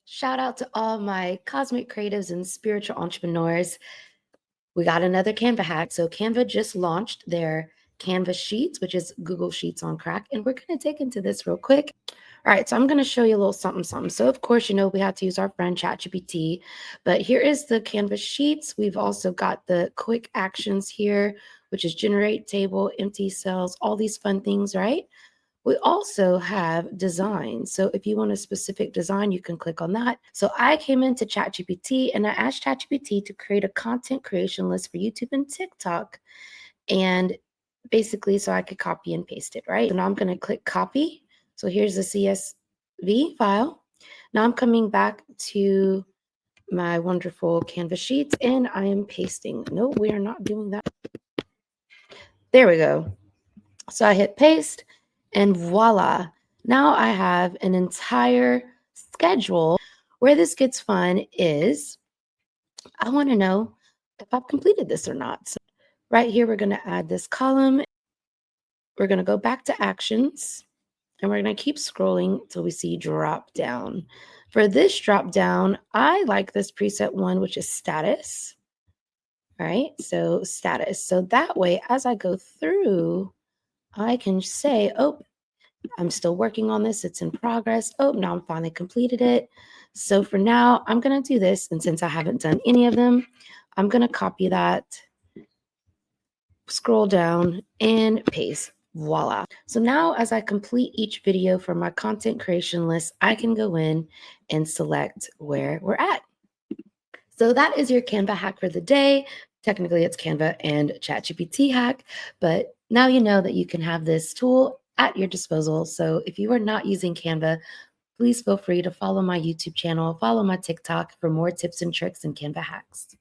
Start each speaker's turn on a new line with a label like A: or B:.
A: Shout out to all my cosmic creatives and spiritual entrepreneurs. We got another Canva hack. So Canva just launched their Canva Sheets, which is Google Sheets on crack. And we're going to dig into this real quick. All right, so I'm going to show you a little something. So of course, we have to use our friend ChatGPT, but here is the Canva Sheets. We've also got the quick actions here, which is generate table, empty cells, all these fun things, right? We also have design. So if you want a specific design, you can click on that. So I came into ChatGPT and I asked ChatGPT to create a content creation list for YouTube and TikTok. And basically, so I could copy and paste it, right? So now I'm going to click copy. So here's the CSV file. Now I'm coming back to my wonderful Canvas sheets and I am pasting. No, we are not doing that. There we go. So I hit paste and voila. Now I have an entire schedule. Where this gets fun is I want to know if I've completed this or not. So right here, we're going to add this column. We're going to go back to actions and we're going to keep scrolling until we see drop down. For this drop down, I like this preset one, which is status. All right, so status. So that way, as I go through, I can say, oh, I'm still working on this. It's in progress. Oh, now I'm finally completed it. So for now, I'm going to do this. And since I haven't done any of them, I'm going to copy that, scroll down and paste. Voila. So now as I complete each video for my content creation list, I can go in and select where we're at. So that is your Canva hack for the day. Technically, it's Canva and ChatGPT hack, but now you know that you can have this tool at your disposal. So if you are not using Canva, please feel free to follow my YouTube channel, follow my TikTok for more tips and tricks and Canva hacks.